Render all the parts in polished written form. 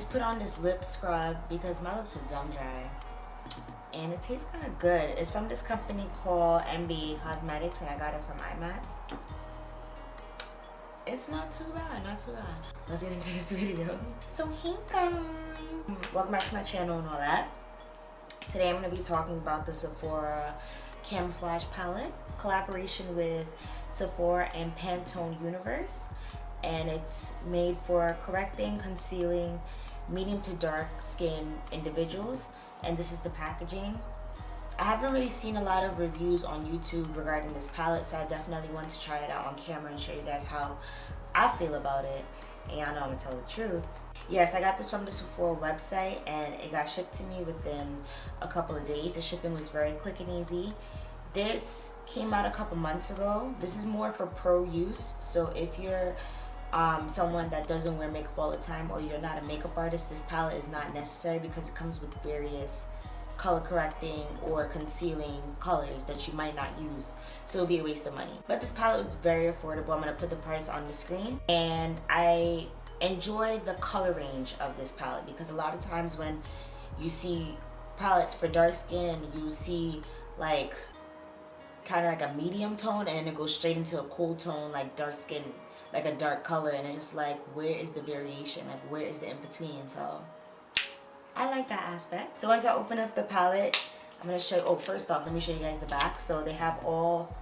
just put on this lip scrub because my lips are dumb dry. And it tastes kind of good. It's from this company called MB Cosmetics, and I got it from IMATS. It's not too bad, not too bad. Let's get into this video. So hey guys, welcome back to my channel and all that. Today I'm going to be talking about the Sephora Camouflage Palette, collaboration with Sephora and Pantone Universe. And it's made for correcting, concealing medium to dark skin individuals. And this is the packaging. I haven't really seen a lot of reviews on YouTube regarding this palette, so I definitely want to try it out on camera and show you guys how I feel about it. And y'all know I'm gonna tell the truth. Yes, I got this from the Sephora website and it got shipped to me within a couple of days. The shipping was very quick and easy. This came out a couple months ago. This is more for pro use, so if you're someone that doesn't wear makeup all the time or you're not a makeup artist, this palette is not necessary because it comes with various color correcting or concealing colors that you might not use, so it'll be a waste of money. But this palette was very affordable. I'm going to put the price on the screen, and I enjoy the color range of this palette because a lot of times when you see palettes for dark skin, you see like kind of like a medium tone and then it goes straight into a cool tone like dark skin, like a dark color, and it's just like, where is the variation? Like, where is the in-between? So I like that aspect. So once I open up the palette, I'm going to show you, oh, first off, let me show you guys the back. So they have all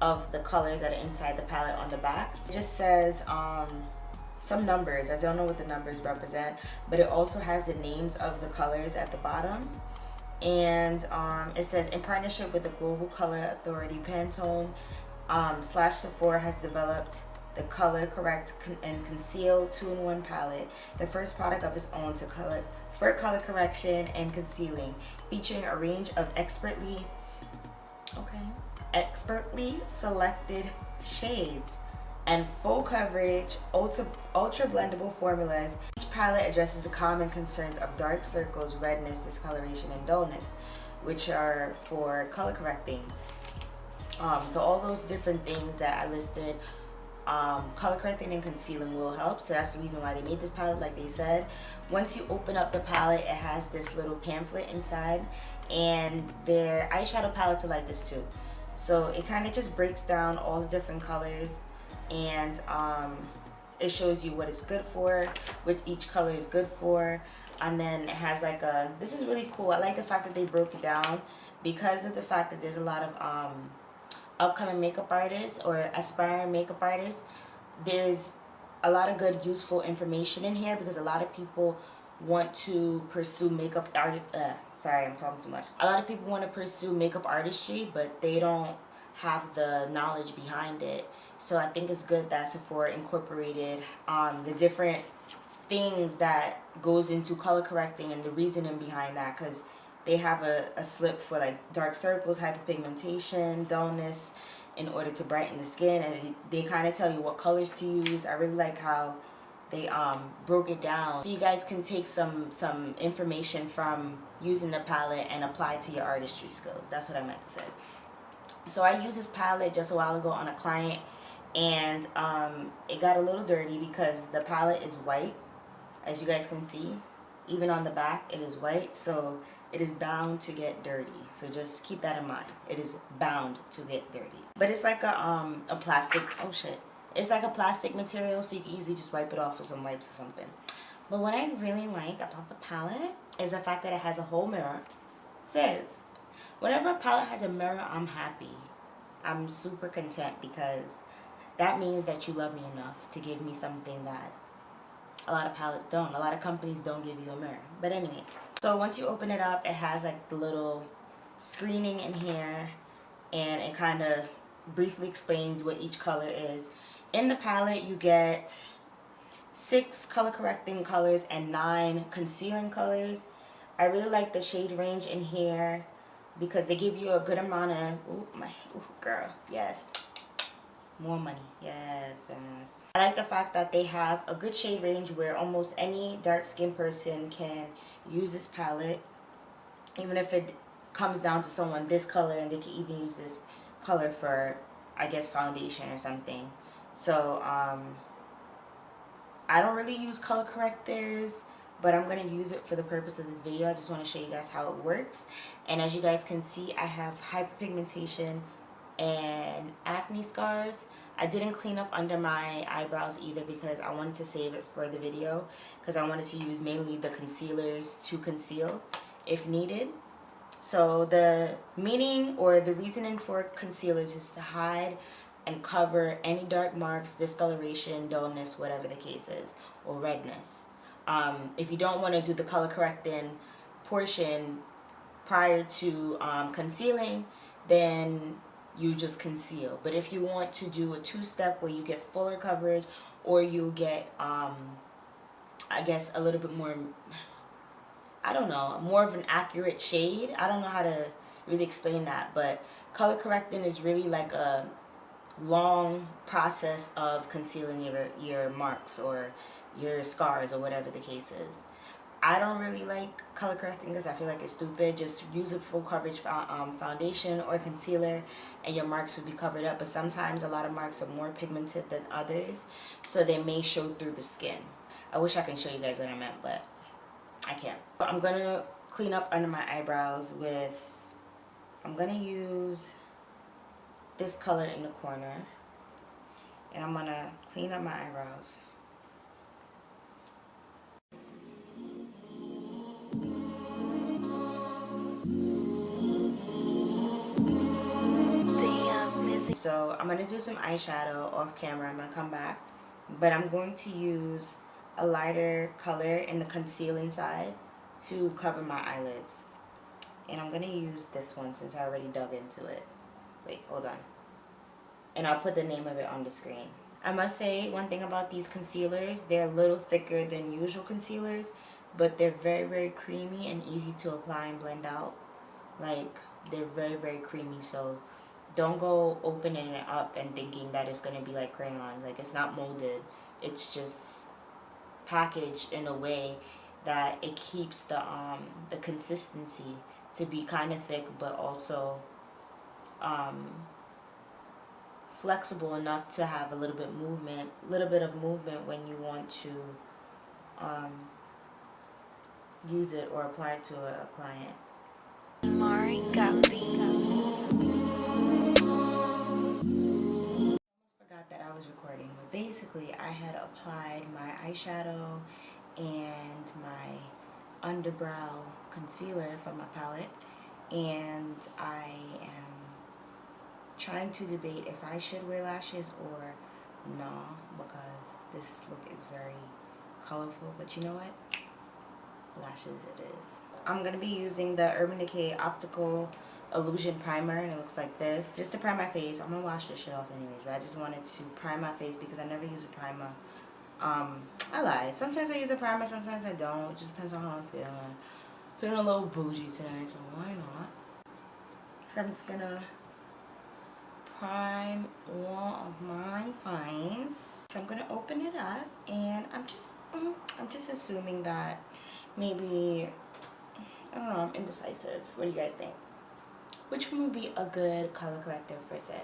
of the colors that are inside the palette on the back. It just says some numbers. I don't know what the numbers represent, but it also has the names of the colors at the bottom. And it says, in partnership with the global color authority Pantone / Sephora has developed the Color Correct and Conceal 2-in-1 palette, the first product of its own for color correction and concealing, featuring a range of expertly selected shades and full coverage ultra blendable formulas. Each palette addresses the common concerns of dark circles, redness, discoloration, and dullness, which are for color correcting. So all those different things that I listed, color correcting and concealing will help. So that's the reason why they made this palette, like they said. Once you open up the palette, it has this little pamphlet inside, and their eyeshadow palettes are like this too. So it kind of just breaks down all the different colors, and it shows you what it's good for, what each color is good for. And then it has like a, this is really cool. I like the fact that they broke it down because of the fact that there's a lot of upcoming makeup artists or aspiring makeup artists. There's a lot of good useful information in here because a lot of people want to pursue makeup art. Sorry, I'm talking too much. A lot of people want to pursue makeup artistry, but they don't have the knowledge behind it. So I think it's good that Sephora incorporated the different things that goes into color correcting and the reasoning behind that, because they have a slip for like dark circles, hyperpigmentation, dullness, in order to brighten the skin, and they kind of tell you what colors to use. I really like how they broke it down so you guys can take some information from using the palette and apply to your artistry skills. That's what I meant to say. So I used this palette just a while ago on a client, and it got a little dirty because the palette is white, as you guys can see. Even on the back, it is white, so it is bound to get dirty. So just keep that in mind. It is bound to get dirty. But it's like a plastic, oh shit. It's like a plastic material, so you can easily just wipe it off with some wipes or something. But what I really like about the palette is the fact that it has a whole mirror. It says, whenever a palette has a mirror, I'm happy. I'm super content because that means that you love me enough to give me something that a lot of palettes don't. A lot of companies don't give you a mirror. But anyways, so once you open it up, it has like the little screening in here, and it kind of briefly explains what each color is. In the palette, you get 6 color correcting colors and 9 concealing colors. I really like the shade range in here because they give you a good amount of, girl, yes. More money, yes, yes. I like the fact that they have a good shade range where almost any dark skinned person can use this palette, even if it comes down to someone this color, and they can even use this color for, I guess, foundation or something. So I don't really use color correctors but I'm going to use it for the purpose of this video. I just want to show you guys how it works. And as you guys can see, I have hyperpigmentation and acne scars. I didn't clean up under my eyebrows either because I wanted to save it for the video, because I wanted to use mainly the concealers to conceal if needed. So the meaning or the reasoning for concealers is to hide and cover any dark marks, discoloration, dullness, whatever the case is, or redness. If you don't want to do the color correcting portion prior to concealing, then you just conceal. But if you want to do a two-step where you get fuller coverage, or you get I guess a little bit more, I don't know, more of an accurate shade. I don't know how to really explain that, but color correcting is really like a long process of concealing your marks or your scars or whatever the case is. I don't really like color correcting because I feel like it's stupid. Just use a full coverage foundation or concealer and your marks will be covered up. But sometimes a lot of marks are more pigmented than others, so they may show through the skin. I wish I can show you guys what I meant, but I can't. I'm going to clean up under my eyebrows with, I'm going to use this color in the corner, and I'm going to clean up my eyebrows. So I'm going to do some eyeshadow off camera. I'm going to come back, but I'm going to use a lighter color in the concealing side to cover my eyelids. And I'm going to use this one since I already dug into it. Wait, hold on. And I'll put the name of it on the screen. I must say one thing about these concealers, they're a little thicker than usual concealers, but they're very, very creamy and easy to apply and blend out. Like, they're very, very creamy, so don't go opening it up and thinking that it's going to be like crayon. Like, it's not molded. It's just packaged in a way that it keeps the consistency to be kind of thick, but also flexible enough to have a little bit of movement when you want to use it or apply it to a client. Forgot that I was recording, but basically I had applied my eyeshadow and my underbrow concealer from my palette, and I am trying to debate if I should wear lashes or no, because this look is very colorful. But you know what? Lashes it is. I'm going to be using the Urban Decay Optical Illusion Primer, and it looks like this. Just to prime my face. I'm going to wash this shit off anyways, but I just wanted to prime my face because I never use a primer. I lied. Sometimes I use a primer, sometimes I don't. It just depends on how I'm feeling. Feeling a little bougie today, so why not? So I'm just going to prime all of my finds. So I'm gonna open it up, and I'm just assuming that maybe, I don't know, I'm indecisive. What do you guys think? Which one would be a good color corrector for sis?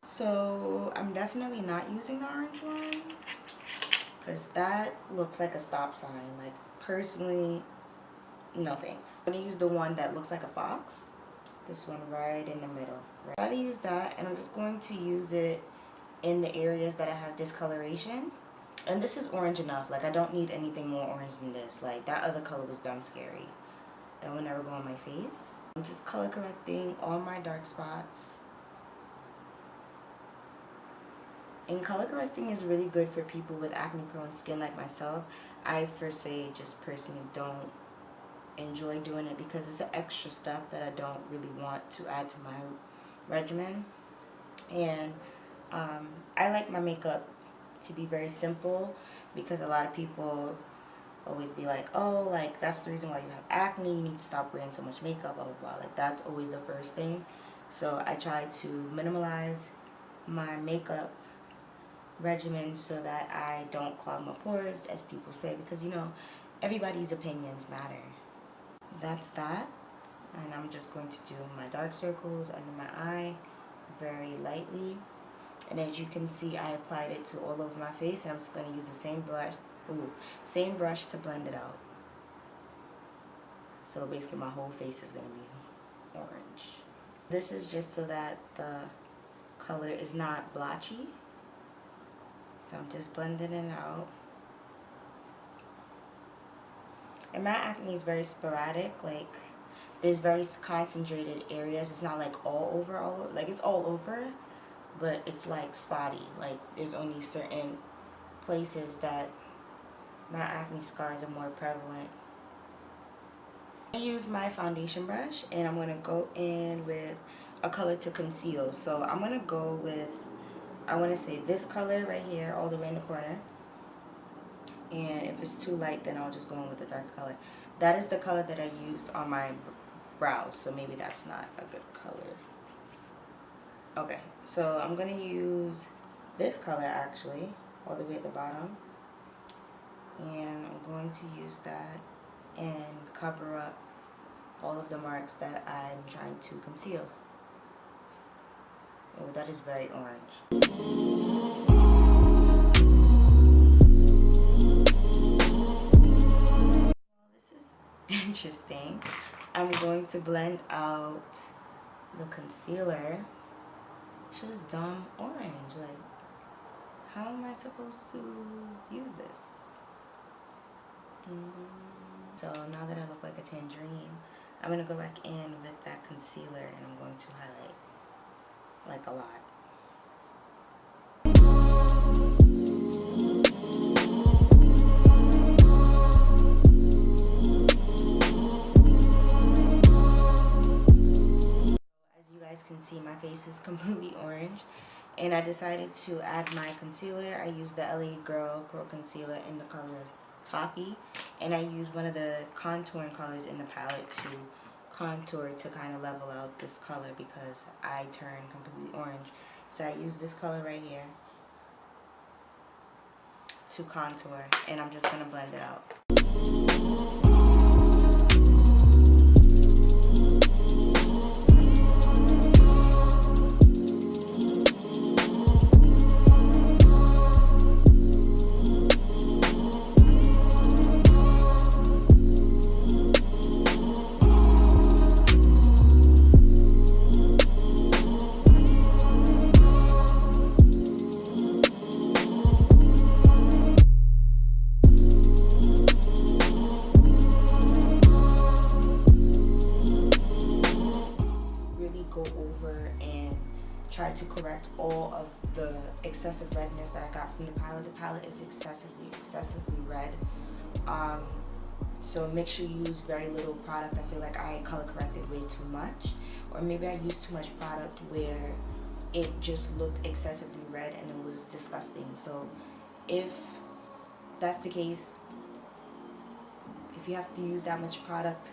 So I'm definitely not using the orange one because that looks like a stop sign. Like, personally, no thanks. I'm gonna use the one that looks like a fox. This one right in the middle. Right. I'll use that, and I'm just going to use it in the areas that I have discoloration. And this is orange enough. Like, I don't need anything more orange than this. Like, that other color was dumb scary. That would never go on my face. I'm just color correcting all my dark spots. And color correcting is really good for people with acne prone skin like myself. I, per se, just personally don't enjoy doing it because it's an extra step that I don't really want to add to my regimen. And I like my makeup to be very simple because a lot of people always be like, oh, like, that's the reason why you have acne, you need to stop wearing so much makeup, blah blah blah. Like, that's always the first thing. So I try to minimalize my makeup regimen so that I don't clog my pores, as people say, because, you know, everybody's opinions matter. That's that. And I'm just going to do my dark circles under my eye very lightly. And as you can see, I applied it to all over my face, and I'm just going to use the same Ooh, same brush to blend it out. So basically my whole face is gonna be orange. This is just so that the color is not blotchy. So I'm just blending it out. And my acne is very sporadic, like there's very concentrated areas. It's not like all over, like it's all over, but it's like spotty. Like there's only certain places that my acne scars are more prevalent. I use my foundation brush and I'm gonna go in with a color to conceal. So I'm gonna go with, I wanna say this color right here, all the way in the corner. And if it's too light, then I'll just go in with a dark color. That is the color that I used on my brows, so maybe that's not a good color. Okay, so I'm gonna use this color actually, all the way at the bottom. And I'm going to use that and cover up all of the marks that I'm trying to conceal. Oh, that is very orange. Well, this is interesting. I'm going to blend out the concealer. It's just dumb orange. Like, how am I supposed to use this? So now that I look like a tangerine, I'm going to go back in with that concealer and I'm going to highlight like a lot. As you guys can see, my face is completely orange and I decided to add my concealer. I used the LA Girl Pro Concealer in the color Toffee, and I used one of the contouring colors in the palette to contour to kind of level out this color because I turned completely orange. So I used this color right here to contour, and I'm just going to blend it out. Try to correct all of the excessive redness that I got from the palette. The palette is excessively red. So make sure you use very little product. I feel like I color corrected way too much, or maybe I used too much product where it just looked excessively red and it was disgusting. So if that's the case, if you have to use that much product,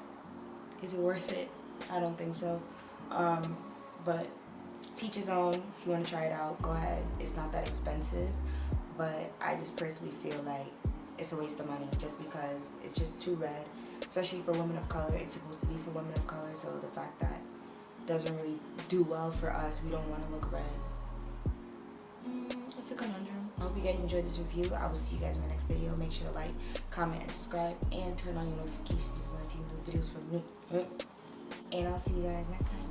is it worth it? I don't think so. But teach his own. If you want to try it out, go ahead. It's not that expensive, but I just personally feel like it's a waste of money just because it's just too red, especially for women of color. It's supposed to be for women of color, so the fact that it doesn't really do well for us, we don't want to look red. It's a conundrum. I hope you guys enjoyed this review. I will see you guys in my next video. Make sure to like, comment, and subscribe, and turn on your notifications if you want to see new videos from me. And I'll see you guys next time.